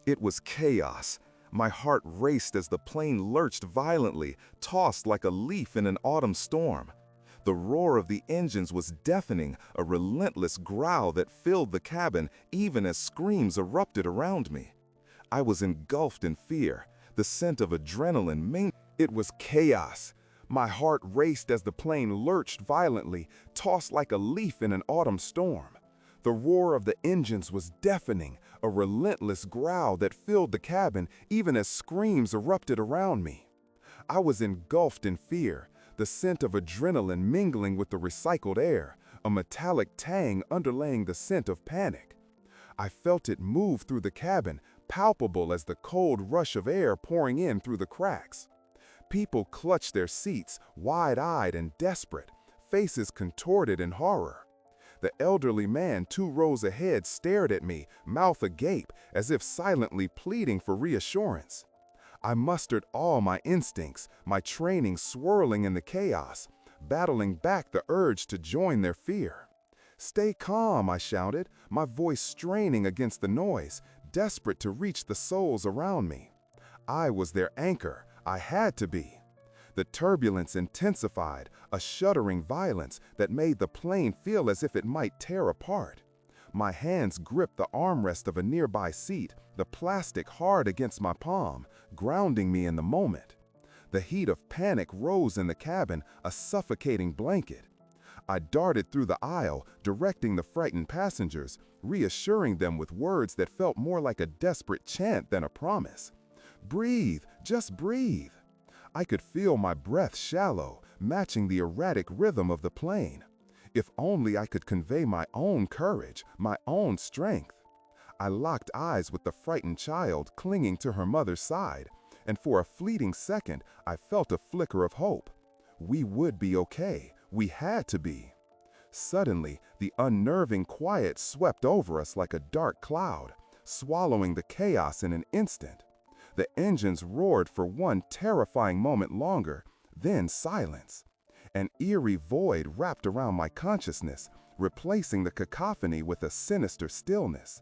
It was chaos. My heart raced as the plane lurched violently, tossed like a leaf in an autumn storm. The roar of the engines was deafening, a relentless growl that filled the cabin even as screams erupted around me. I was engulfed in fear. The scent of adrenaline mingled. It was chaos. My heart raced as the plane lurched violently, tossed like a leaf in an autumn storm. The roar of the engines was deafening, a relentless growl that filled the cabin even as screams erupted around me. I was engulfed in fear, the scent of adrenaline mingling with the recycled air, a metallic tang underlaying the scent of panic. I felt it move through the cabin, palpable as the cold rush of air pouring in through the cracks. People clutched their seats, wide-eyed and desperate, faces contorted in horror. The elderly man 2 rows ahead stared at me, mouth agape, as if silently pleading for reassurance. I mustered all my instincts, my training swirling in the chaos, battling back the urge to join their fear. "Stay calm," I shouted, my voice straining against the noise, desperate to reach the souls around me. I was their anchor. I had to be. The turbulence intensified, a shuddering violence that made the plane feel as if it might tear apart. My hands gripped the armrest of a nearby seat, the plastic hard against my palm, grounding me in the moment. The heat of panic rose in the cabin, a suffocating blanket. I darted through the aisle, directing the frightened passengers, reassuring them with words that felt more like a desperate chant than a promise. "Breathe, just breathe." I could feel my breath shallow, matching the erratic rhythm of the plane. If only I could convey my own courage, my own strength. I locked eyes with the frightened child clinging to her mother's side, and for a fleeting second, I felt a flicker of hope. We would be okay. We had to be. Suddenly, the unnerving quiet swept over us like a dark cloud, swallowing the chaos in an instant. The engines roared for one terrifying moment longer, then silence. An eerie void wrapped around my consciousness, replacing the cacophony with a sinister stillness.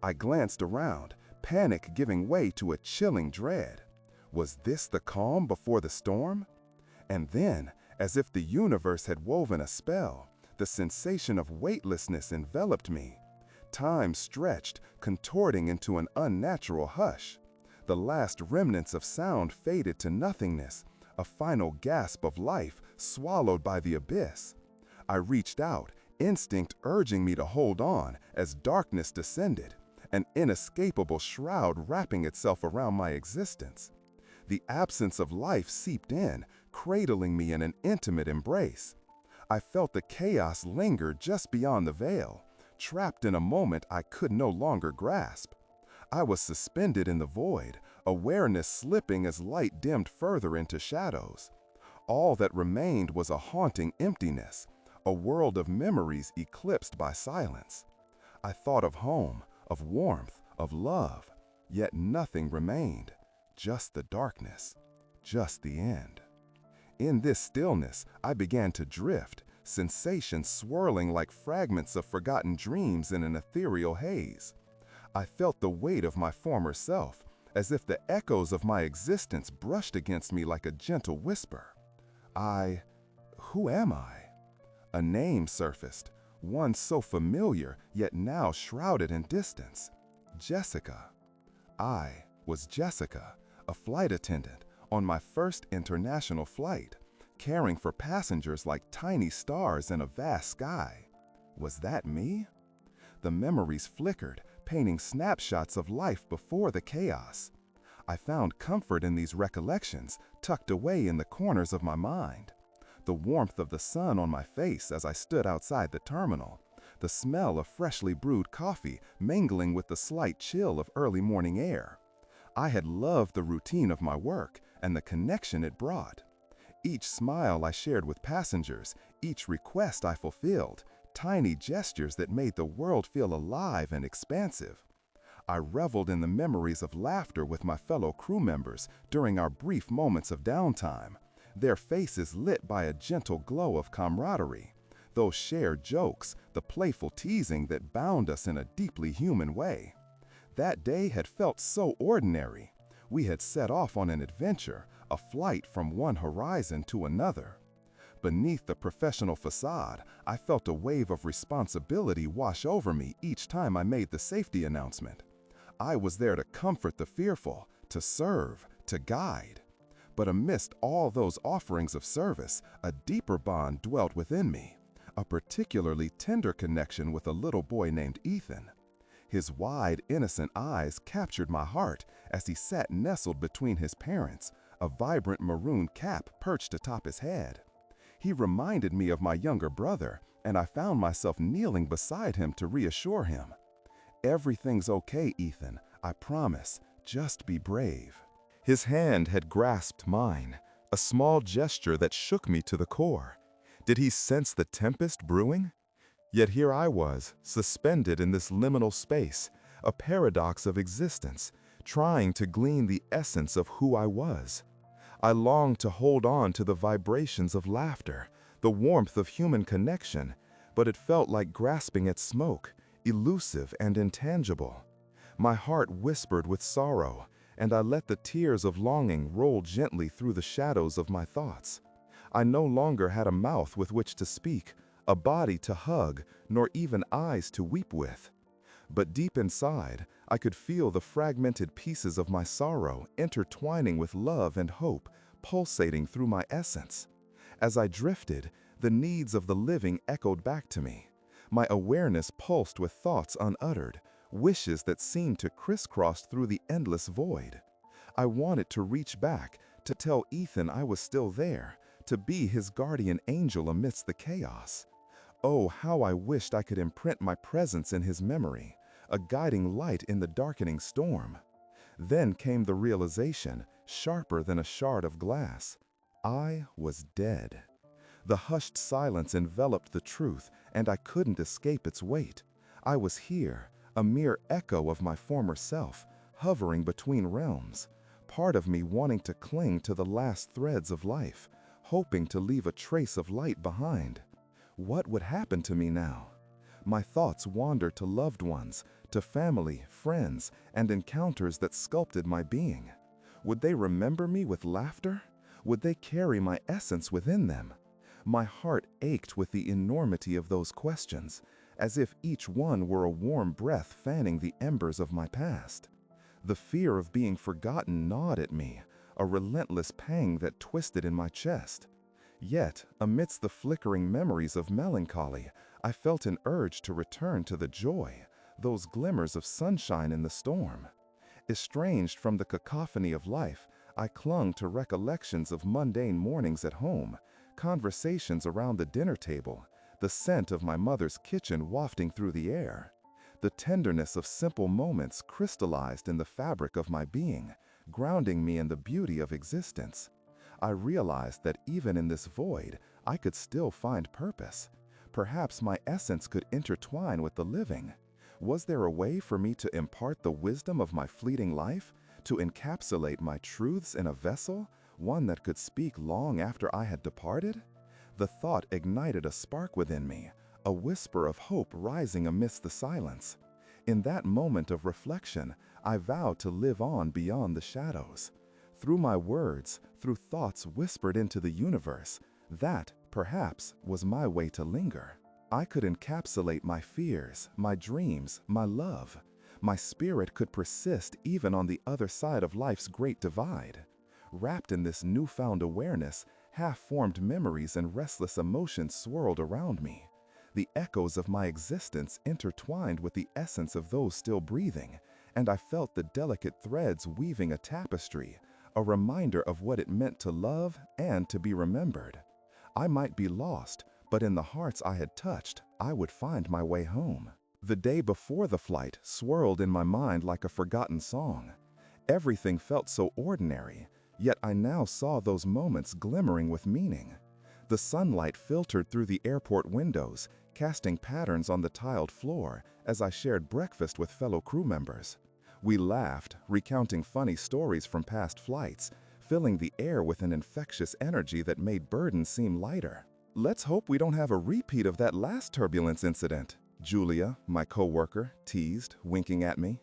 I glanced around, panic giving way to a chilling dread. Was this the calm before the storm? And then, as if the universe had woven a spell, the sensation of weightlessness enveloped me. Time stretched, contorting into an unnatural hush. The last remnants of sound faded to nothingness, a final gasp of life swallowed by the abyss. I reached out, instinct urging me to hold on as darkness descended, an inescapable shroud wrapping itself around my existence. The absence of life seeped in, cradling me in an intimate embrace. I felt the chaos linger just beyond the veil, trapped in a moment I could no longer grasp. I was suspended in the void, awareness slipping as light dimmed further into shadows. All that remained was a haunting emptiness, a world of memories eclipsed by silence. I thought of home, of warmth, of love, yet nothing remained, just the darkness, just the end. In this stillness, I began to drift, sensations swirling like fragments of forgotten dreams in an ethereal haze. I felt the weight of my former self, as if the echoes of my existence brushed against me like a gentle whisper. Who am I? A name surfaced, one so familiar yet now shrouded in distance. Jessica. I was Jessica, a flight attendant on my first international flight, caring for passengers like tiny stars in a vast sky. Was that me? The memories flickered, painting snapshots of life before the chaos. I found comfort in these recollections, tucked away in the corners of my mind. The warmth of the sun on my face as I stood outside the terminal, the smell of freshly brewed coffee mingling with the slight chill of early morning air. I had loved the routine of my work and the connection it brought. Each smile I shared with passengers, each request I fulfilled, tiny gestures that made the world feel alive and expansive. I reveled in the memories of laughter with my fellow crew members during our brief moments of downtime, their faces lit by a gentle glow of camaraderie, those shared jokes, the playful teasing that bound us in a deeply human way. That day had felt so ordinary. We had set off on an adventure, a flight from one horizon to another. Beneath the professional facade, I felt a wave of responsibility wash over me each time I made the safety announcement. I was there to comfort the fearful, to serve, to guide. But amidst all those offerings of service, a deeper bond dwelt within me, a particularly tender connection with a little boy named Ethan. His wide, innocent eyes captured my heart as he sat nestled between his parents, a vibrant maroon cap perched atop his head. He reminded me of my younger brother, and I found myself kneeling beside him to reassure him. "Everything's okay, Ethan. I promise. Just be brave." His hand had grasped mine, a small gesture that shook me to the core. Did he sense the tempest brewing? Yet here I was, suspended in this liminal space, a paradox of existence, trying to glean the essence of who I was. I longed to hold on to the vibrations of laughter, the warmth of human connection, but it felt like grasping at smoke, elusive and intangible. My heart whispered with sorrow, and I let the tears of longing roll gently through the shadows of my thoughts. I no longer had a mouth with which to speak, a body to hug, nor even eyes to weep with. But deep inside, I could feel the fragmented pieces of my sorrow intertwining with love and hope, pulsating through my essence. As I drifted, the needs of the living echoed back to me. My awareness pulsed with thoughts unuttered, wishes that seemed to crisscross through the endless void. I wanted to reach back, to tell Ethan I was still there, to be his guardian angel amidst the chaos. Oh, how I wished I could imprint my presence in his memory, a guiding light in the darkening storm. Then came the realization, sharper than a shard of glass. I was dead. The hushed silence enveloped the truth, and I couldn't escape its weight. I was here, a mere echo of my former self, hovering between realms, part of me wanting to cling to the last threads of life, hoping to leave a trace of light behind. What would happen to me now? My thoughts wandered to loved ones, to family, friends, and encounters that sculpted my being. Would they remember me with laughter? Would they carry my essence within them? My heart ached with the enormity of those questions, as if each one were a warm breath fanning the embers of my past. The fear of being forgotten gnawed at me, a relentless pang that twisted in my chest. Yet, amidst the flickering memories of melancholy, I felt an urge to return to the joy, those glimmers of sunshine in the storm. Estranged from the cacophony of life, I clung to recollections of mundane mornings at home, conversations around the dinner table, the scent of my mother's kitchen wafting through the air. The tenderness of simple moments crystallized in the fabric of my being, grounding me in the beauty of existence. I realized that even in this void, I could still find purpose. Perhaps my essence could intertwine with the living. Was there a way for me to impart the wisdom of my fleeting life, to encapsulate my truths in a vessel, one that could speak long after I had departed? The thought ignited a spark within me, a whisper of hope rising amidst the silence. In that moment of reflection, I vowed to live on beyond the shadows. Through my words, through thoughts whispered into the universe, that, perhaps, was my way to linger. I could encapsulate my fears, my dreams, my love. My spirit could persist even on the other side of life's great divide. Wrapped in this newfound awareness, half-formed memories and restless emotions swirled around me. The echoes of my existence intertwined with the essence of those still breathing, and I felt the delicate threads weaving a tapestry, a reminder of what it meant to love and to be remembered. I might be lost, but in the hearts I had touched, I would find my way home. The day before the flight swirled in my mind like a forgotten song. Everything felt so ordinary, yet I now saw those moments glimmering with meaning. The sunlight filtered through the airport windows, casting patterns on the tiled floor as I shared breakfast with fellow crew members. We laughed, recounting funny stories from past flights, filling the air with an infectious energy that made burdens seem lighter. "Let's hope we don't have a repeat of that last turbulence incident," Julia, my coworker, teased, winking at me.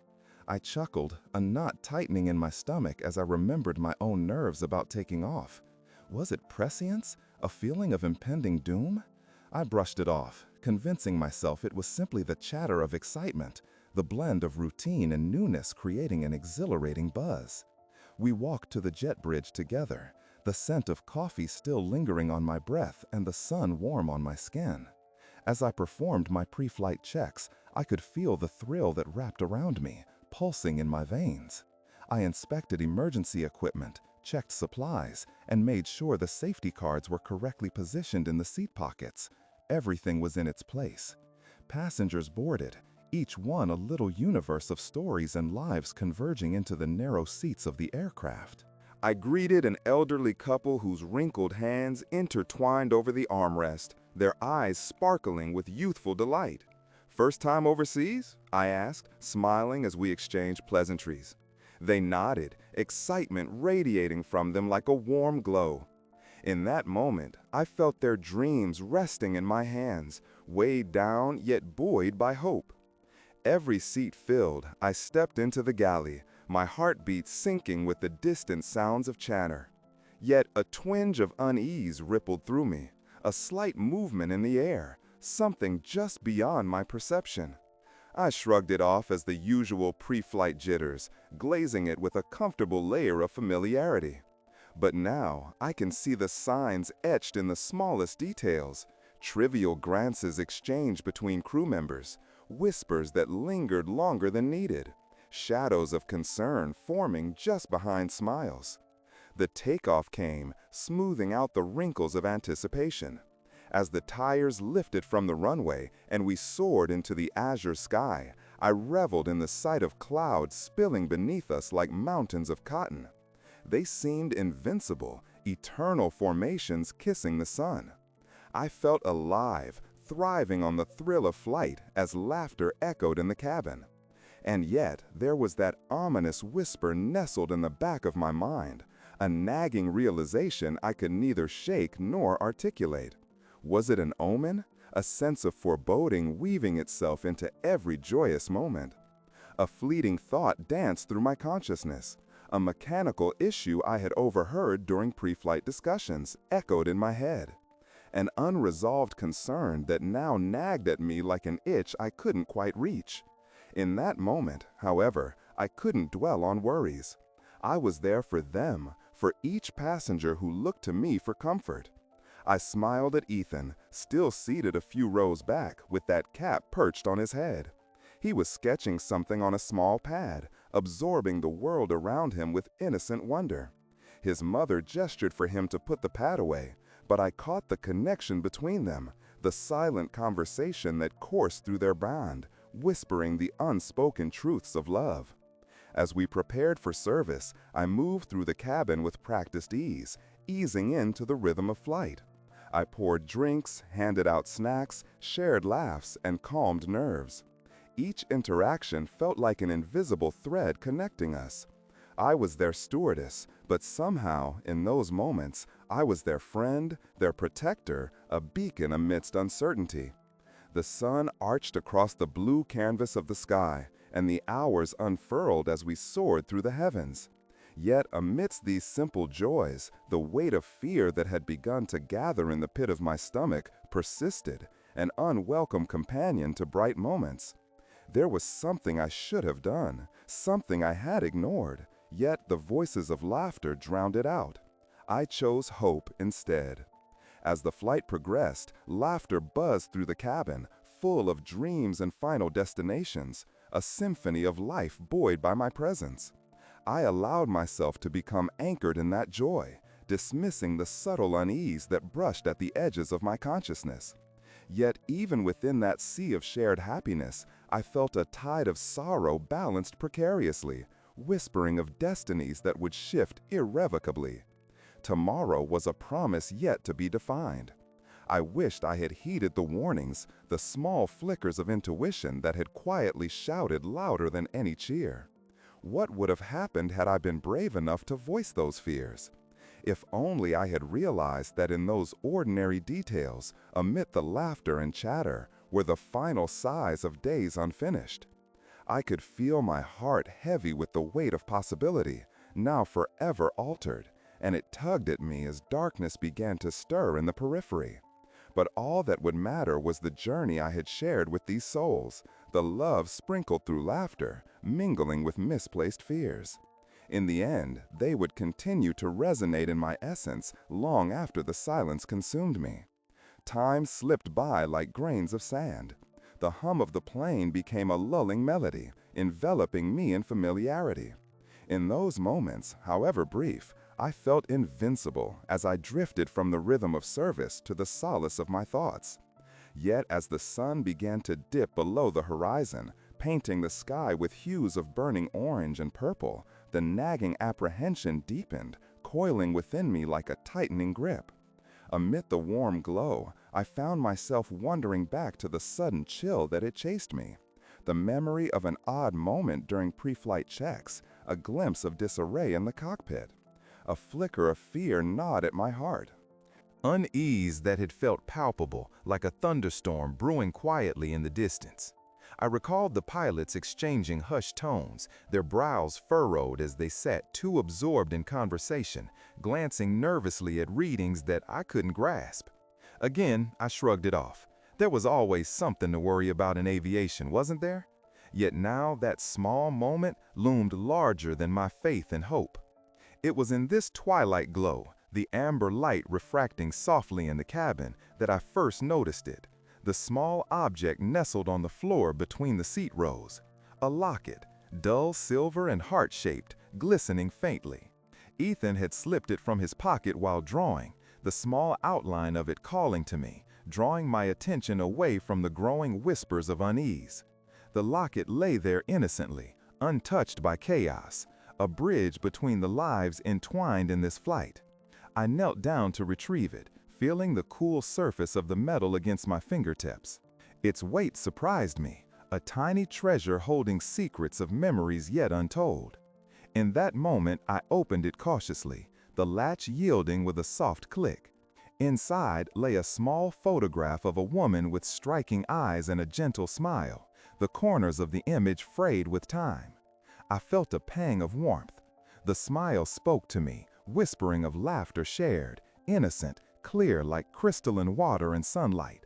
I chuckled, a knot tightening in my stomach as I remembered my own nerves about taking off. Was it prescience? A feeling of impending doom? I brushed it off, convincing myself it was simply the chatter of excitement, the blend of routine and newness creating an exhilarating buzz. We walked to the jet bridge together, the scent of coffee still lingering on my breath and the sun warm on my skin. As I performed my pre-flight checks, I could feel the thrill that wrapped around me, pulsing in my veins. I inspected emergency equipment, checked supplies, and made sure the safety cards were correctly positioned in the seat pockets. Everything was in its place. Passengers boarded, each one a little universe of stories and lives converging into the narrow seats of the aircraft. I greeted an elderly couple whose wrinkled hands intertwined over the armrest, their eyes sparkling with youthful delight. "First time overseas?" I asked, smiling as we exchanged pleasantries. They nodded, excitement radiating from them like a warm glow. In that moment, I felt their dreams resting in my hands, weighed down yet buoyed by hope. Every seat filled, I stepped into the galley, my heartbeat sinking with the distant sounds of chatter. Yet a twinge of unease rippled through me, a slight movement in the air, something just beyond my perception. I shrugged it off as the usual pre-flight jitters, glazing it with a comfortable layer of familiarity. But now I can see the signs etched in the smallest details, trivial glances exchanged between crew members, whispers that lingered longer than needed, shadows of concern forming just behind smiles. The takeoff came, smoothing out the wrinkles of anticipation. As the tires lifted from the runway and we soared into the azure sky, I reveled in the sight of clouds spilling beneath us like mountains of cotton. They seemed invincible, eternal formations kissing the sun. I felt alive, thriving on the thrill of flight as laughter echoed in the cabin. And yet, there was that ominous whisper nestled in the back of my mind, a nagging realization I could neither shake nor articulate. Was it an omen? A sense of foreboding weaving itself into every joyous moment. A fleeting thought danced through my consciousness. A mechanical issue I had overheard during pre-flight discussions echoed in my head. An unresolved concern that now nagged at me like an itch I couldn't quite reach. In that moment, however, I couldn't dwell on worries. I was there for them, for each passenger who looked to me for comfort. I smiled at Ethan, still seated a few rows back with that cap perched on his head. He was sketching something on a small pad, absorbing the world around him with innocent wonder. His mother gestured for him to put the pad away, but I caught the connection between them, the silent conversation that coursed through their bond, whispering the unspoken truths of love. As we prepared for service, I moved through the cabin with practiced ease, easing into the rhythm of flight. I poured drinks, handed out snacks, shared laughs, and calmed nerves. Each interaction felt like an invisible thread connecting us. I was their stewardess, but somehow, in those moments, I was their friend, their protector, a beacon amidst uncertainty. The sun arched across the blue canvas of the sky, and the hours unfurled as we soared through the heavens. Yet amidst these simple joys, the weight of fear that had begun to gather in the pit of my stomach persisted, an unwelcome companion to bright moments. There was something I should have done, something I had ignored, yet the voices of laughter drowned it out. I chose hope instead. As the flight progressed, laughter buzzed through the cabin, full of dreams and final destinations, a symphony of life buoyed by my presence. I allowed myself to become anchored in that joy, dismissing the subtle unease that brushed at the edges of my consciousness. Yet even within that sea of shared happiness, I felt a tide of sorrow balanced precariously, whispering of destinies that would shift irrevocably. Tomorrow was a promise yet to be defined. I wished I had heeded the warnings, the small flickers of intuition that had quietly shouted louder than any cheer. What would have happened had I been brave enough to voice those fears? If only I had realized that in those ordinary details, amid the laughter and chatter, were the final sighs of days unfinished. I could feel my heart heavy with the weight of possibility, now forever altered, and it tugged at me as darkness began to stir in the periphery. But all that would matter was the journey I had shared with these souls, the love sprinkled through laughter, mingling with misplaced fears. In the end, they would continue to resonate in my essence long after the silence consumed me. Time slipped by like grains of sand. The hum of the plane became a lulling melody, enveloping me in familiarity. In those moments, however brief, I felt invincible as I drifted from the rhythm of service to the solace of my thoughts. Yet as the sun began to dip below the horizon, painting the sky with hues of burning orange and purple, the nagging apprehension deepened, coiling within me like a tightening grip. Amid the warm glow, I found myself wandering back to the sudden chill that had chased me. The memory of an odd moment during pre-flight checks, a glimpse of disarray in the cockpit. A flicker of fear gnawed at my heart. Unease that had felt palpable, like a thunderstorm brewing quietly in the distance. I recalled the pilots exchanging hushed tones, their brows furrowed as they sat too absorbed in conversation, glancing nervously at readings that I couldn't grasp. Again, I shrugged it off. There was always something to worry about in aviation, wasn't there? Yet now that small moment loomed larger than my faith and hope. It was in this twilight glow, the amber light refracting softly in the cabin, that I first noticed it. The small object nestled on the floor between the seat rows. A locket, dull silver and heart-shaped, glistening faintly. Ethan had slipped it from his pocket while drawing, the small outline of it calling to me, drawing my attention away from the growing whispers of unease. The locket lay there innocently, untouched by chaos, a bridge between the lives entwined in this flight. I knelt down to retrieve it, feeling the cool surface of the metal against my fingertips. Its weight surprised me, a tiny treasure holding secrets of memories yet untold. In that moment, I opened it cautiously, the latch yielding with a soft click. Inside lay a small photograph of a woman with striking eyes and a gentle smile, the corners of the image frayed with time. I felt a pang of warmth. The smile spoke to me, whispering of laughter shared, innocent, clear like crystalline water in sunlight.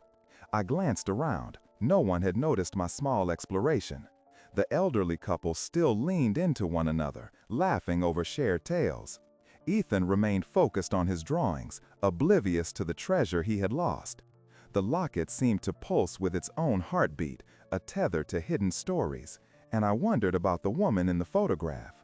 I glanced around. No one had noticed my small exploration. The elderly couple still leaned into one another, laughing over shared tales. Ethan remained focused on his drawings, oblivious to the treasure he had lost. The locket seemed to pulse with its own heartbeat, a tether to hidden stories, and I wondered about the woman in the photograph.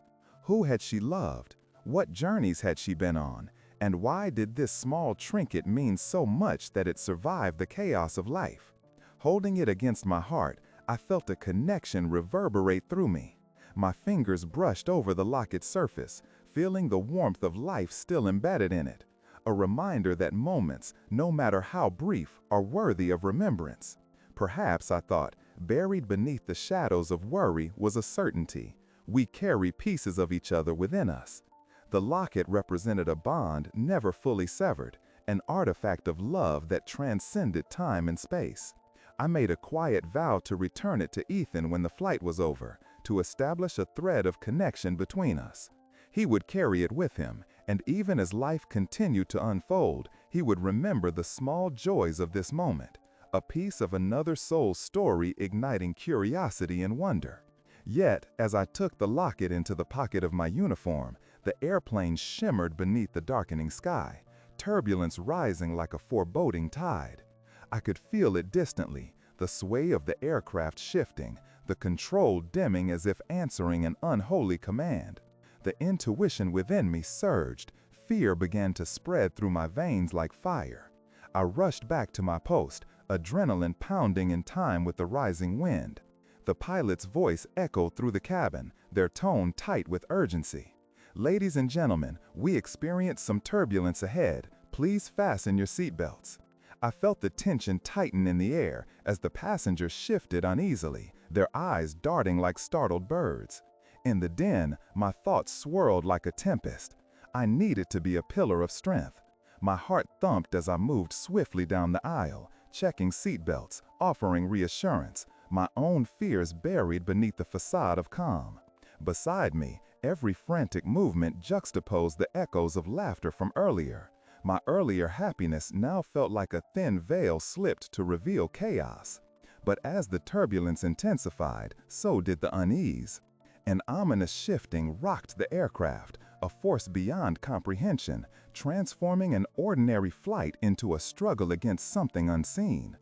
Who had she loved? What journeys had she been on? And why did this small trinket mean so much that it survived the chaos of life? Holding it against my heart, I felt a connection reverberate through me. My fingers brushed over the locket's surface, feeling the warmth of life still embedded in it. A reminder that moments, no matter how brief, are worthy of remembrance. Perhaps, I thought, buried beneath the shadows of worry was a certainty. We carry pieces of each other within us. The locket represented a bond never fully severed, an artifact of love that transcended time and space. I made a quiet vow to return it to Ethan when the flight was over, to establish a thread of connection between us. He would carry it with him, and even as life continued to unfold, he would remember the small joys of this moment, a piece of another soul's story igniting curiosity and wonder. Yet, as I took the locket into the pocket of my uniform, the airplane shimmered beneath the darkening sky, turbulence rising like a foreboding tide. I could feel it distantly, the sway of the aircraft shifting, the control dimming as if answering an unholy command. The intuition within me surged, fear began to spread through my veins like fire. I rushed back to my post, adrenaline pounding in time with the rising wind. The pilot's voice echoed through the cabin, their tone tight with urgency. "Ladies and gentlemen, we experience some turbulence ahead. Please fasten your seatbelts." I felt the tension tighten in the air as the passengers shifted uneasily, their eyes darting like startled birds. In the din, my thoughts swirled like a tempest. I needed to be a pillar of strength. My heart thumped as I moved swiftly down the aisle, checking seatbelts, offering reassurance, my own fears buried beneath the facade of calm. Beside me, every frantic movement juxtaposed the echoes of laughter from earlier. My earlier happiness now felt like a thin veil slipped to reveal chaos. But as the turbulence intensified, so did the unease. An ominous shifting rocked the aircraft, a force beyond comprehension, transforming an ordinary flight into a struggle against something unseen.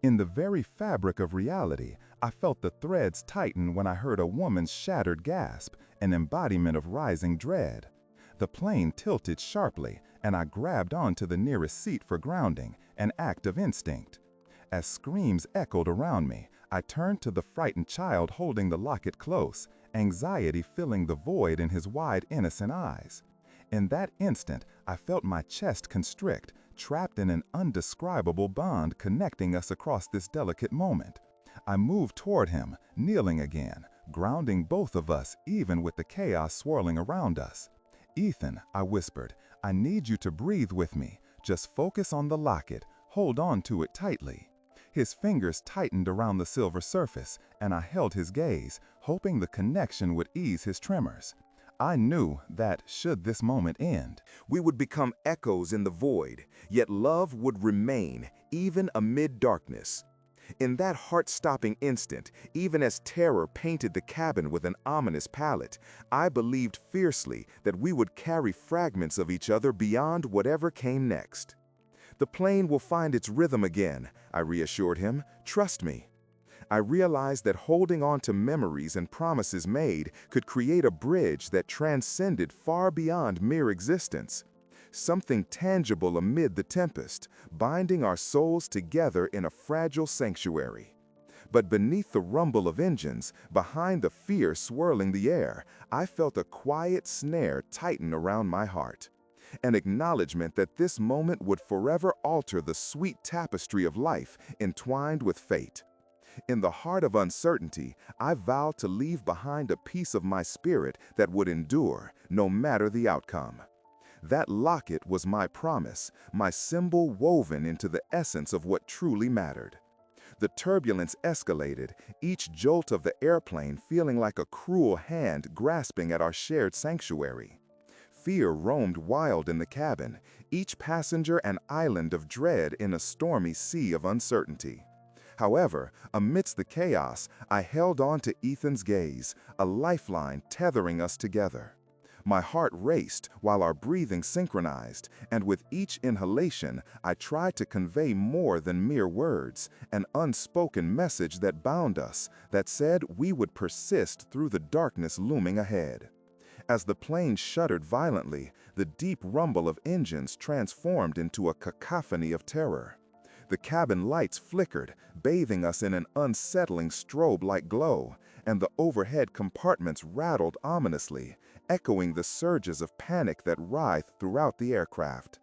In the very fabric of reality, I felt the threads tighten when I heard a woman's shattered gasp, an embodiment of rising dread. The plane tilted sharply, and I grabbed onto the nearest seat for grounding, an act of instinct. As screams echoed around me, I turned to the frightened child holding the locket close, anxiety filling the void in his wide, innocent eyes. In that instant, I felt my chest constrict, trapped in an undescribable bond connecting us across this delicate moment. I moved toward him, kneeling again, grounding both of us even with the chaos swirling around us. "Ethan," I whispered, "I need you to breathe with me. Just focus on the locket. Hold on to it tightly." His fingers tightened around the silver surface, and I held his gaze, hoping the connection would ease his tremors. I knew that, should this moment end, We would become echoes in the void, yet love would remain, even amid darkness. In that heart-stopping instant, even as terror painted the cabin with an ominous palette, I believed fiercely that we would carry fragments of each other beyond whatever came next. "The plane will find its rhythm again," I reassured him. "Trust me." I realized that holding on to memories and promises made could create a bridge that transcended far beyond mere existence. Something tangible amid the tempest, binding our souls together in a fragile sanctuary. But beneath the rumble of engines, behind the fear swirling the air, I felt a quiet snare tighten around my heart. An acknowledgement that this moment would forever alter the sweet tapestry of life entwined with fate. In the heart of uncertainty, I vowed to leave behind a piece of my spirit that would endure, no matter the outcome. That locket was my promise, my symbol woven into the essence of what truly mattered. The turbulence escalated, each jolt of the airplane feeling like a cruel hand grasping at our shared sanctuary. Fear roamed wild in the cabin, each passenger an island of dread in a stormy sea of uncertainty. However, amidst the chaos, I held on to Ethan's gaze, a lifeline tethering us together. My heart raced while our breathing synchronized, and with each inhalation, I tried to convey more than mere words, an unspoken message that bound us, that said we would persist through the darkness looming ahead. As the plane shuddered violently, the deep rumble of engines transformed into a cacophony of terror. The cabin lights flickered, bathing us in an unsettling strobe-like glow, and the overhead compartments rattled ominously, echoing the surges of panic that writhed throughout the aircraft.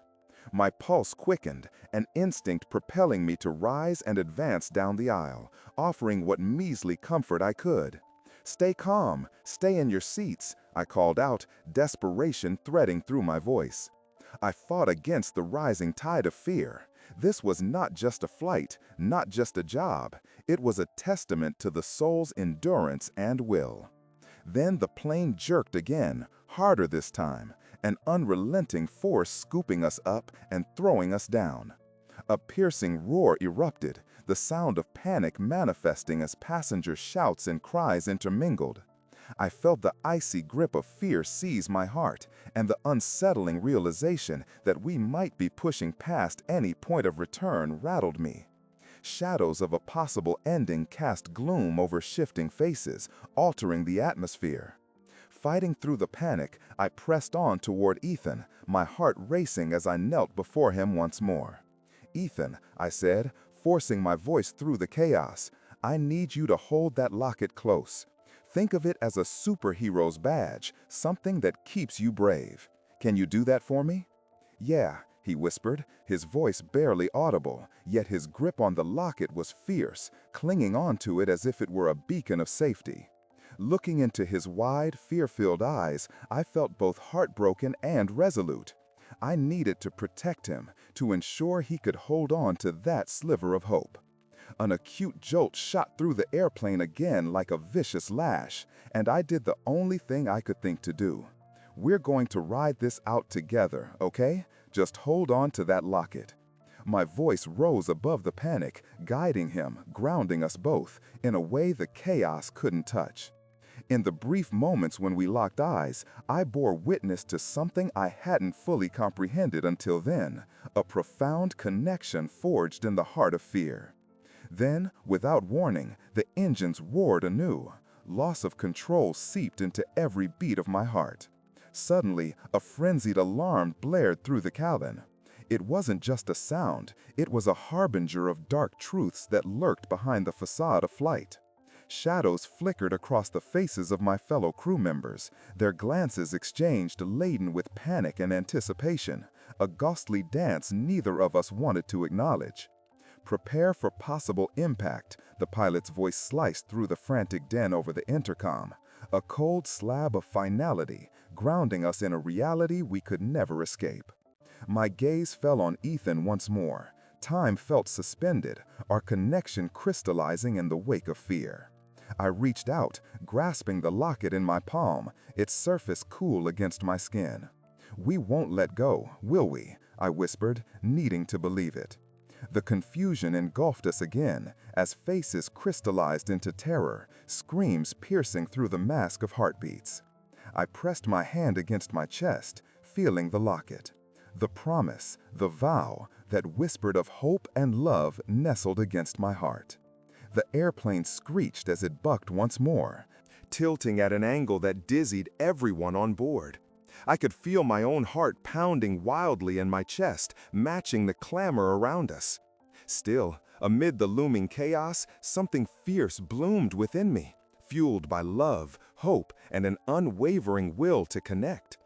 My pulse quickened, an instinct propelling me to rise and advance down the aisle, offering what measly comfort I could. "Stay calm, stay in your seats," I called out, desperation threading through my voice. I fought against the rising tide of fear. This was not just a flight, not just a job. It was a testament to the soul's endurance and will. Then the plane jerked again, harder this time, an unrelenting force scooping us up and throwing us down. A piercing roar erupted, the sound of panic manifesting as passenger shouts and cries intermingled. I felt the icy grip of fear seize my heart, and the unsettling realization that we might be pushing past any point of return rattled me. Shadows of a possible ending cast gloom over shifting faces, altering the atmosphere. Fighting through the panic, I pressed on toward Ethan, my heart racing as I knelt before him once more. "Ethan," I said, forcing my voice through the chaos, "I need you to hold that locket close. Think of it as a superhero's badge, something that keeps you brave. Can you do that for me?" "Yeah," he whispered, his voice barely audible, yet his grip on the locket was fierce, clinging onto it as if it were a beacon of safety. Looking into his wide, fear-filled eyes, I felt both heartbroken and resolute. I needed to protect him, to ensure he could hold on to that sliver of hope. An acute jolt shot through the airplane again like a vicious lash, and I did the only thing I could think to do. We're going to ride this out together, okay? Just hold on to that locket. My voice rose above the panic, guiding him, grounding us both, in a way the chaos couldn't touch. In the brief moments when we locked eyes, I bore witness to something I hadn't fully comprehended until then, a profound connection forged in the heart of fear. Then, without warning, the engines roared anew. Loss of control seeped into every beat of my heart. Suddenly, a frenzied alarm blared through the cabin. It wasn't just a sound, it was a harbinger of dark truths that lurked behind the facade of flight. Shadows flickered across the faces of my fellow crew members, their glances exchanged laden with panic and anticipation, a ghostly dance neither of us wanted to acknowledge. "Prepare for possible impact," the pilot's voice sliced through the frantic din over the intercom, a cold slab of finality, grounding us in a reality we could never escape. My gaze fell on Ethan once more. Time felt suspended, our connection crystallizing in the wake of fear. I reached out, grasping the locket in my palm, its surface cool against my skin. "We won't let go, will we?" I whispered, needing to believe it. The confusion engulfed us again, as faces crystallized into terror, screams piercing through the mask of heartbeats. I pressed my hand against my chest, feeling the locket. The promise, the vow, that whispered of hope and love nestled against my heart. The airplane screeched as it bucked once more, tilting at an angle that dizzied everyone on board. I could feel my own heart pounding wildly in my chest, matching the clamor around us. Still, amid the looming chaos, something fierce bloomed within me, fueled by love, hope, and an unwavering will to connect.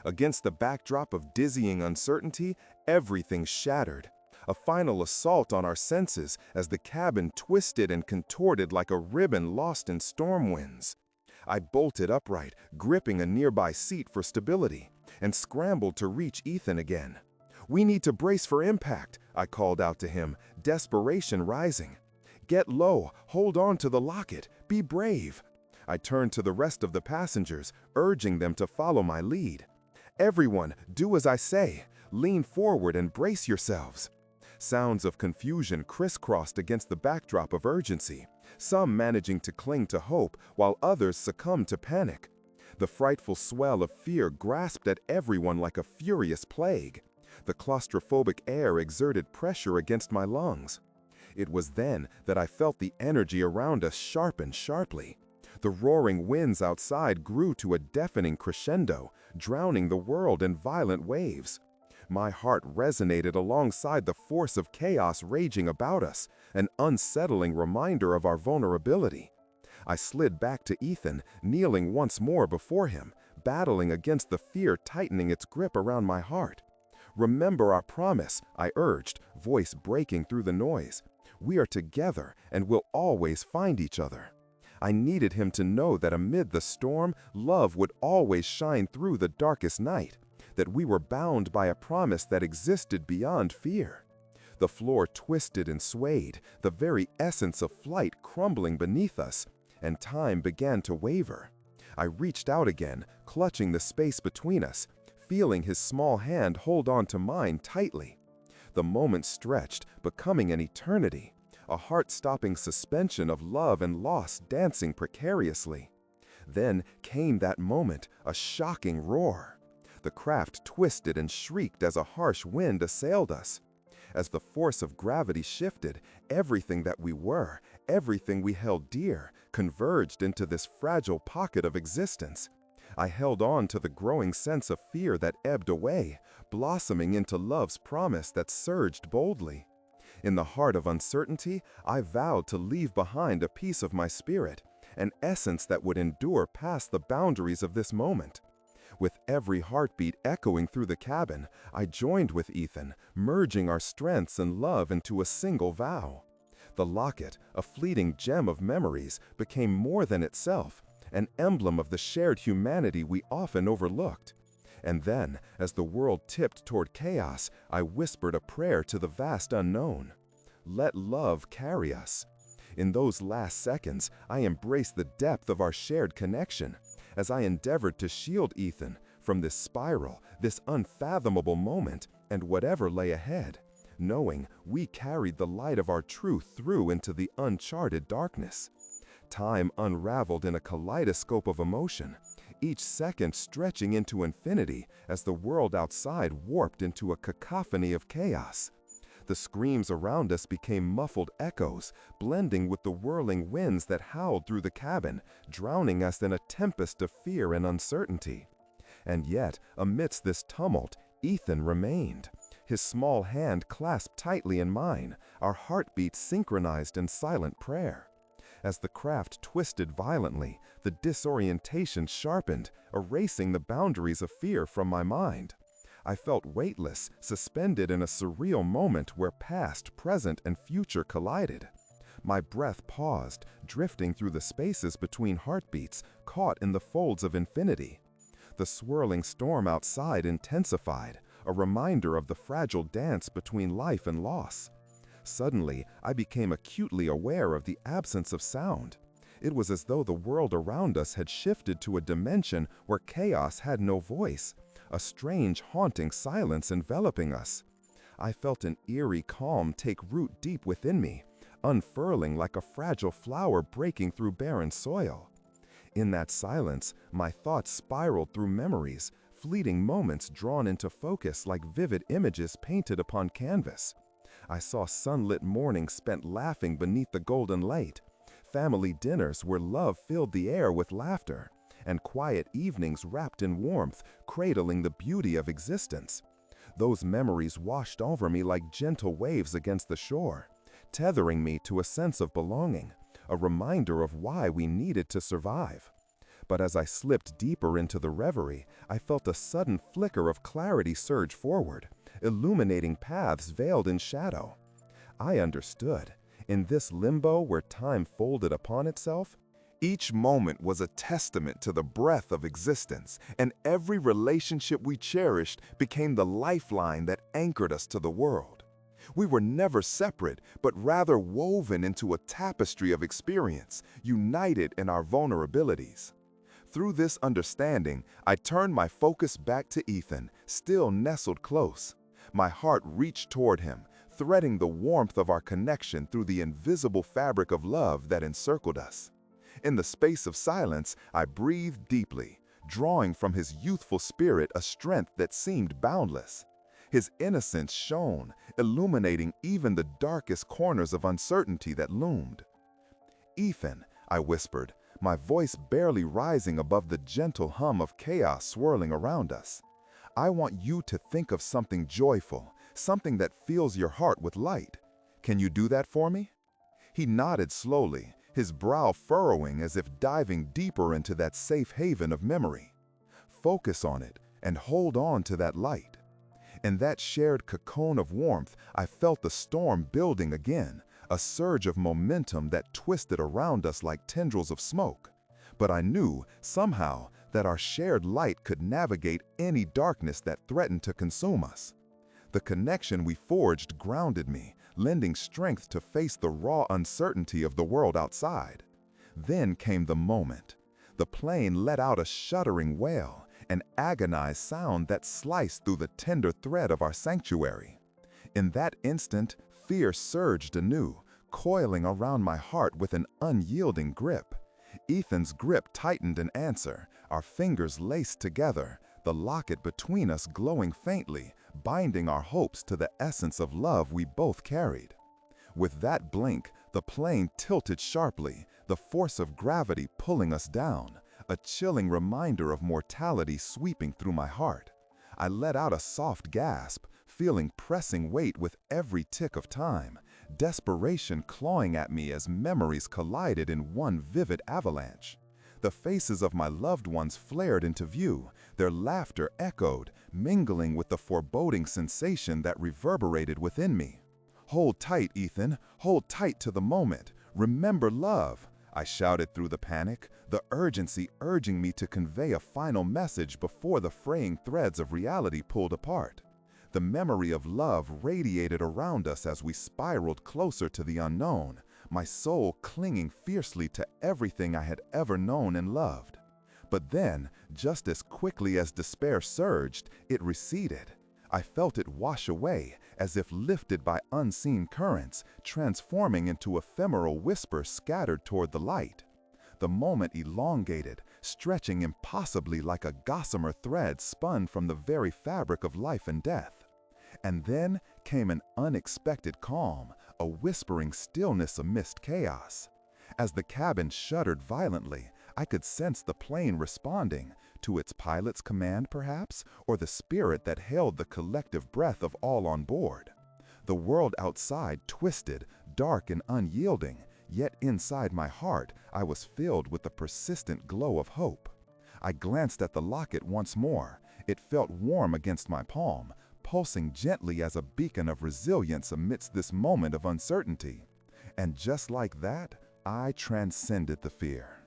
Against the backdrop of dizzying uncertainty, everything shattered. A final assault on our senses as the cabin twisted and contorted like a ribbon lost in storm winds. I bolted upright, gripping a nearby seat for stability, and scrambled to reach Ethan again. "We need to brace for impact," I called out to him, desperation rising. "Get low, hold on to the locket, be brave." I turned to the rest of the passengers, urging them to follow my lead. "Everyone, do as I say. Lean forward and brace yourselves." Sounds of confusion crisscrossed against the backdrop of urgency, some managing to cling to hope while others succumbed to panic. The frightful swell of fear grasped at everyone like a furious plague. The claustrophobic air exerted pressure against my lungs. It was then that I felt the energy around us sharpen sharply. The roaring winds outside grew to a deafening crescendo, drowning the world in violent waves. My heart resonated alongside the force of chaos raging about us, an unsettling reminder of our vulnerability. I slid back to Ethan, kneeling once more before him, battling against the fear tightening its grip around my heart. "Remember our promise," I urged, voice breaking through the noise. "We are together and will always find each other." I needed him to know that amid the storm, love would always shine through the darkest night, that we were bound by a promise that existed beyond fear. The floor twisted and swayed, the very essence of flight crumbling beneath us, and time began to waver. I reached out again, clutching the space between us, feeling his small hand hold on to mine tightly. The moment stretched, becoming an eternity, a heart-stopping suspension of love and loss dancing precariously. Then came that moment, a shocking roar. The craft twisted and shrieked as a harsh wind assailed us. As the force of gravity shifted, everything that we were, everything we held dear, converged into this fragile pocket of existence. I held on to the growing sense of fear that ebbed away, blossoming into love's promise that surged boldly. In the heart of uncertainty, I vowed to leave behind a piece of my spirit, an essence that would endure past the boundaries of this moment. With every heartbeat echoing through the cabin, I joined with Ethan, merging our strengths and love into a single vow. The locket, a fleeting gem of memories, became more than itself, an emblem of the shared humanity we often overlooked. And then, as the world tipped toward chaos, I whispered a prayer to the vast unknown. Let love carry us. In those last seconds, I embraced the depth of our shared connection as I endeavored to shield Ethan from this spiral, this unfathomable moment, and whatever lay ahead, knowing we carried the light of our truth through into the uncharted darkness. Time unraveled in a kaleidoscope of emotion, each second stretching into infinity as the world outside warped into a cacophony of chaos. The screams around us became muffled echoes, blending with the whirling winds that howled through the cabin, drowning us in a tempest of fear and uncertainty. And yet, amidst this tumult, Ethan remained, his small hand clasped tightly in mine, our heartbeats synchronized in silent prayer. As the craft twisted violently, the disorientation sharpened, erasing the boundaries of fear from my mind. I felt weightless, suspended in a surreal moment where past, present, and future collided. My breath paused, drifting through the spaces between heartbeats, caught in the folds of infinity. The swirling storm outside intensified, a reminder of the fragile dance between life and loss. Suddenly, I became acutely aware of the absence of sound. It was as though the world around us had shifted to a dimension where chaos had no voice, a strange, haunting silence enveloping us. I felt an eerie calm take root deep within me, unfurling like a fragile flower breaking through barren soil. In that silence, my thoughts spiraled through memories, fleeting moments drawn into focus like vivid images painted upon canvas. I saw sunlit mornings spent laughing beneath the golden light, family dinners where love filled the air with laughter, and quiet evenings wrapped in warmth, cradling the beauty of existence. Those memories washed over me like gentle waves against the shore, tethering me to a sense of belonging, a reminder of why we needed to survive. But as I slipped deeper into the reverie, I felt a sudden flicker of clarity surge forward, illuminating paths veiled in shadow. I understood. In this limbo where time folded upon itself, each moment was a testament to the breath of existence, and every relationship we cherished became the lifeline that anchored us to the world. We were never separate, but rather woven into a tapestry of experience, united in our vulnerabilities. Through this understanding, I turned my focus back to Ethan, still nestled close. My heart reached toward him, threading the warmth of our connection through the invisible fabric of love that encircled us. In the space of silence, I breathed deeply, drawing from his youthful spirit a strength that seemed boundless. His innocence shone, illuminating even the darkest corners of uncertainty that loomed. "Ethan," I whispered, my voice barely rising above the gentle hum of chaos swirling around us. "I want you to think of something joyful, something that fills your heart with light. Can you do that for me?" He nodded slowly, his brow furrowing as if diving deeper into that safe haven of memory. "Focus on it and hold on to that light." In that shared cocoon of warmth, I felt the storm building again, a surge of momentum that twisted around us like tendrils of smoke. But I knew, somehow, that our shared light could navigate any darkness that threatened to consume us. The connection we forged grounded me, lending strength to face the raw uncertainty of the world outside. Then came the moment. The plane let out a shuddering wail, an agonized sound that sliced through the tender thread of our sanctuary. In that instant, fear surged anew, coiling around my heart with an unyielding grip. Ethan's grip tightened in answer, our fingers laced together, the locket between us glowing faintly, binding our hopes to the essence of love we both carried. With that blink, the plane tilted sharply, the force of gravity pulling us down, a chilling reminder of mortality sweeping through my heart. I let out a soft gasp, feeling pressing weight with every tick of time, desperation clawing at me as memories collided in one vivid avalanche. The faces of my loved ones flared into view, their laughter echoed, mingling with the foreboding sensation that reverberated within me. "Hold tight, Ethan, hold tight to the moment. Remember love," I shouted through the panic, the urgency urging me to convey a final message before the fraying threads of reality pulled apart. The memory of love radiated around us as we spiraled closer to the unknown, my soul clinging fiercely to everything I had ever known and loved. But then, just as quickly as despair surged, it receded. I felt it wash away, as if lifted by unseen currents, transforming into ephemeral whispers scattered toward the light. The moment elongated, stretching impossibly like a gossamer thread spun from the very fabric of life and death. And then came an unexpected calm, a whispering stillness amidst chaos. As the cabin shuddered violently, I could sense the plane responding, to its pilot's command perhaps, or the spirit that held the collective breath of all on board. The world outside twisted, dark and unyielding, yet inside my heart I was filled with a persistent glow of hope. I glanced at the locket once more. It felt warm against my palm, pulsing gently as a beacon of resilience amidst this moment of uncertainty. And just like that, I transcended the fear.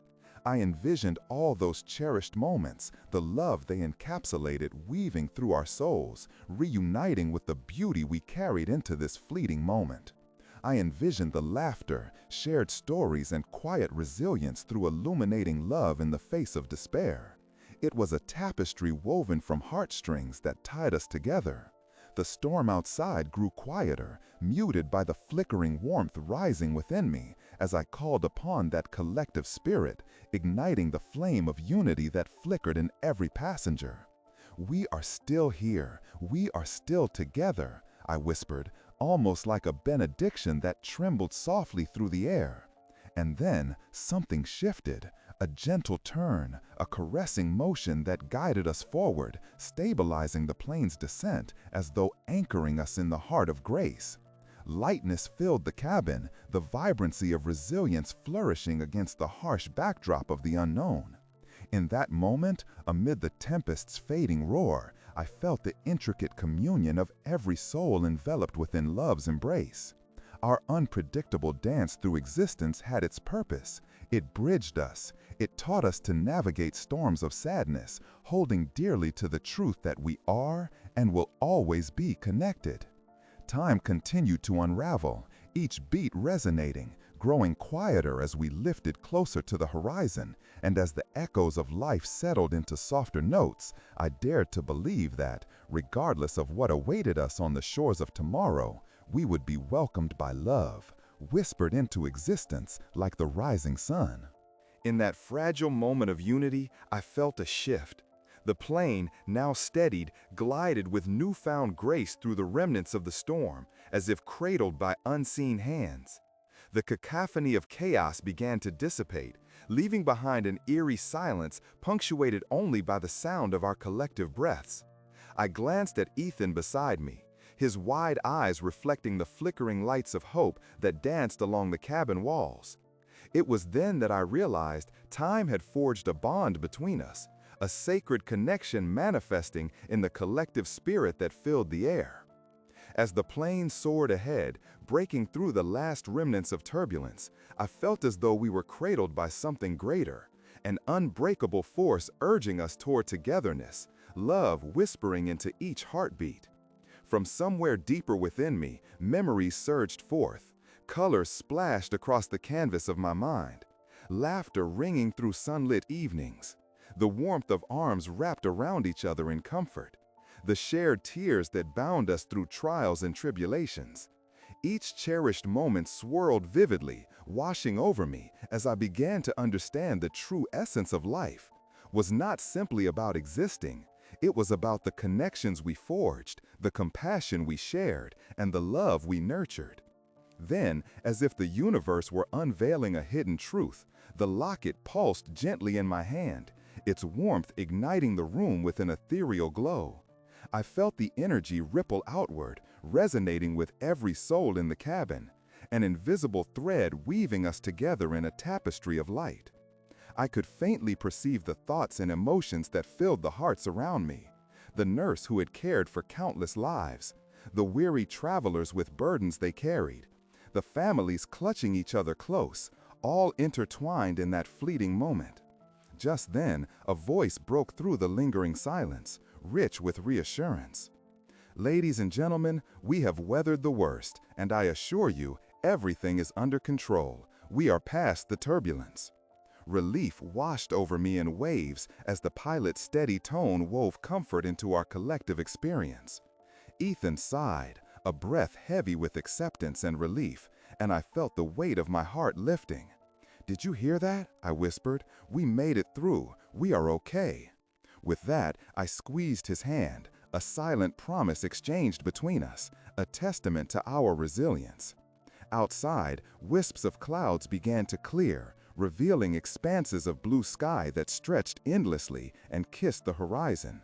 I envisioned all those cherished moments, the love they encapsulated weaving through our souls, reuniting with the beauty we carried into this fleeting moment. I envisioned the laughter, shared stories, and quiet resilience through illuminating love in the face of despair. It was a tapestry woven from heartstrings that tied us together. The storm outside grew quieter, muted by the flickering warmth rising within me as I called upon that collective spirit, igniting the flame of unity that flickered in every passenger. "We are still here. We are still together," I whispered, almost like a benediction that trembled softly through the air. And then something shifted, a gentle turn, a caressing motion that guided us forward, stabilizing the plane's descent as though anchoring us in the heart of grace. Lightness filled the cabin, the vibrancy of resilience flourishing against the harsh backdrop of the unknown. In that moment, amid the tempest's fading roar, I felt the intricate communion of every soul enveloped within love's embrace. Our unpredictable dance through existence had its purpose. It bridged us. It taught us to navigate storms of sadness, holding dearly to the truth that we are and will always be connected. Time continued to unravel, each beat resonating, growing quieter as we lifted closer to the horizon, and as the echoes of life settled into softer notes, I dared to believe that, regardless of what awaited us on the shores of tomorrow, we would be welcomed by love, whispered into existence like the rising sun. In that fragile moment of unity, I felt a shift. The plane, now steadied, glided with newfound grace through the remnants of the storm, as if cradled by unseen hands. The cacophony of chaos began to dissipate, leaving behind an eerie silence punctuated only by the sound of our collective breaths. I glanced at Ethan beside me, his wide eyes reflecting the flickering lights of hope that danced along the cabin walls. It was then that I realized time had forged a bond between us, a sacred connection manifesting in the collective spirit that filled the air. As the plane soared ahead, breaking through the last remnants of turbulence, I felt as though we were cradled by something greater, an unbreakable force urging us toward togetherness, love whispering into each heartbeat. From somewhere deeper within me, memories surged forth, colors splashed across the canvas of my mind, laughter ringing through sunlit evenings, the warmth of arms wrapped around each other in comfort, the shared tears that bound us through trials and tribulations. Each cherished moment swirled vividly, washing over me as I began to understand the true essence of life was not simply about existing. It was about the connections we forged, the compassion we shared, and the love we nurtured. Then, as if the universe were unveiling a hidden truth, the locket pulsed gently in my hand, its warmth igniting the room with an ethereal glow. I felt the energy ripple outward, resonating with every soul in the cabin, an invisible thread weaving us together in a tapestry of light. I could faintly perceive the thoughts and emotions that filled the hearts around me, the nurse who had cared for countless lives, the weary travelers with burdens they carried, the families clutching each other close, all intertwined in that fleeting moment. Just then, a voice broke through the lingering silence, rich with reassurance. Ladies and gentlemen, we have weathered the worst, and I assure you, everything is under control. We are past the turbulence. Relief washed over me in waves as the pilot's steady tone wove comfort into our collective experience. Ethan sighed, a breath heavy with acceptance and relief, and I felt the weight of my heart lifting. "Did you hear that?" I whispered. "We made it through. We are okay." With that, I squeezed his hand, a silent promise exchanged between us, a testament to our resilience. Outside, wisps of clouds began to clear, revealing expanses of blue sky that stretched endlessly and kissed the horizon.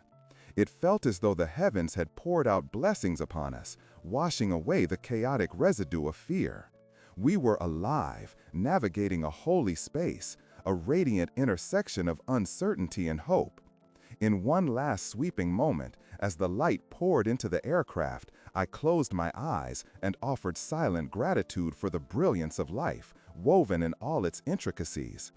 It felt as though the heavens had poured out blessings upon us, washing away the chaotic residue of fear. We were alive, navigating a holy space, a radiant intersection of uncertainty and hope. In one last sweeping moment, as the light poured into the aircraft, I closed my eyes and offered silent gratitude for the brilliance of life, woven in all its intricacies.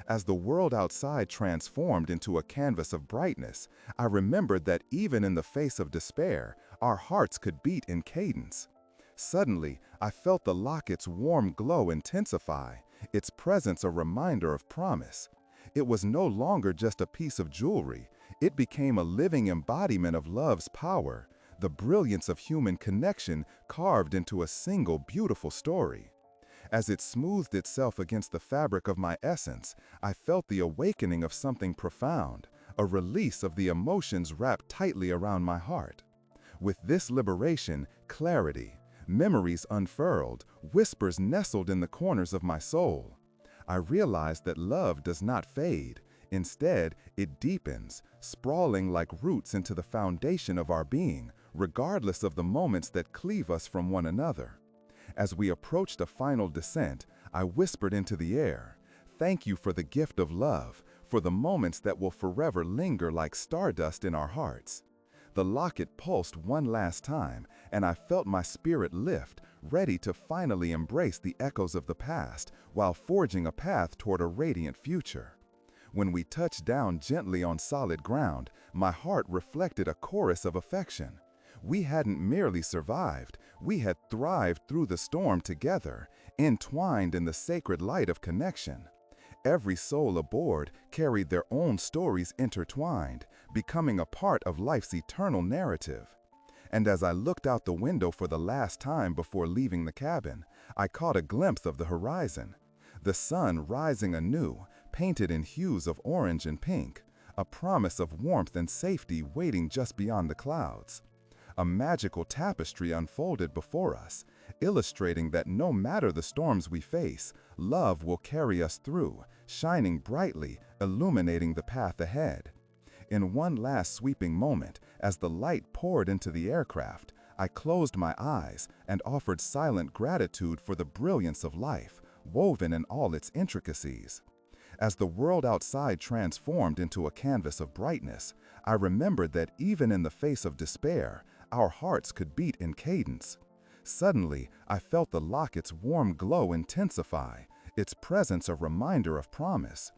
As the world outside transformed into a canvas of brightness, I remembered that even in the face of despair, our hearts could beat in cadence. Suddenly, I felt the locket's warm glow intensify, its presence a reminder of promise. It was no longer just a piece of jewelry. It became a living embodiment of love's power, the brilliance of human connection carved into a single beautiful story. As it smoothed itself against the fabric of my essence, I felt the awakening of something profound, a release of the emotions wrapped tightly around my heart. With this liberation, clarity, memories unfurled, whispers nestled in the corners of my soul. I realized that love does not fade. Instead, it deepens, sprawling like roots into the foundation of our being, regardless of the moments that cleave us from one another. As we approached a final descent, I whispered into the air, "Thank you for the gift of love, for the moments that will forever linger like stardust in our hearts." The locket pulsed one last time, and I felt my spirit lift, ready to finally embrace the echoes of the past while forging a path toward a radiant future. When we touched down gently on solid ground, my heart reflected a chorus of affection. We hadn't merely survived, we had thrived through the storm together, entwined in the sacred light of connection. Every soul aboard carried their own stories intertwined, becoming a part of life's eternal narrative. And as I looked out the window for the last time before leaving the cabin, I caught a glimpse of the horizon. The sun rising anew, painted in hues of orange and pink, a promise of warmth and safety waiting just beyond the clouds. A magical tapestry unfolded before us, illustrating that no matter the storms we face, love will carry us through, shining brightly, illuminating the path ahead. In one last sweeping moment, as the light poured into the aircraft, I closed my eyes and offered silent gratitude for the brilliance of life, woven in all its intricacies. As the world outside transformed into a canvas of brightness, I remembered that even in the face of despair, our hearts could beat in cadence. Suddenly, I felt the locket's warm glow intensify, its presence a reminder of promise.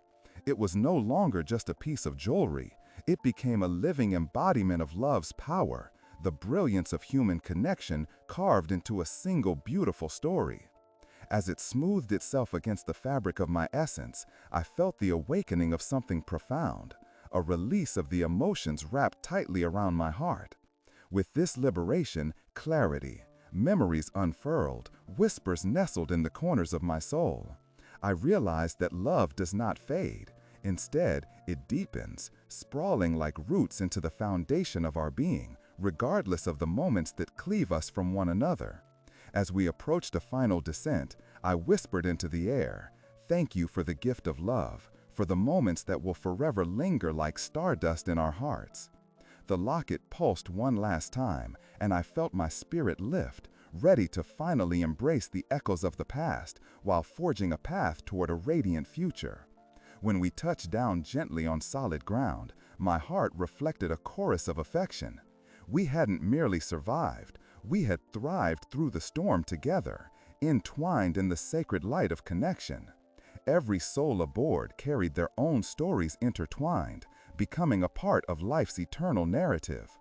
It was no longer just a piece of jewelry. It became a living embodiment of love's power, the brilliance of human connection carved into a single beautiful story. As it smoothed itself against the fabric of my essence, I felt the awakening of something profound, a release of the emotions wrapped tightly around my heart. With this liberation, clarity, memories unfurled, whispers nestled in the corners of my soul. I realized that love does not fade. Instead, it deepens, sprawling like roots into the foundation of our being, regardless of the moments that cleave us from one another. As we approached a final descent, I whispered into the air, "Thank you for the gift of love, for the moments that will forever linger like stardust in our hearts." The locket pulsed one last time, and I felt my spirit lift, ready to finally embrace the echoes of the past while forging a path toward a radiant future. When we touched down gently on solid ground, my heart reflected a chorus of affection. We hadn't merely survived, we had thrived through the storm together, entwined in the sacred light of connection. Every soul aboard carried their own stories intertwined, becoming a part of life's eternal narrative.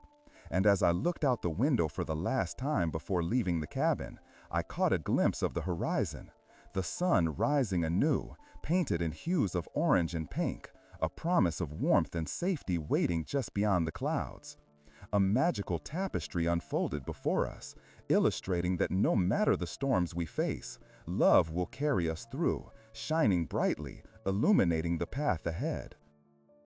And as I looked out the window for the last time before leaving the cabin, I caught a glimpse of the horizon. The sun rising anew, painted in hues of orange and pink, a promise of warmth and safety waiting just beyond the clouds. A magical tapestry unfolded before us, illustrating that no matter the storms we face, love will carry us through, shining brightly, illuminating the path ahead.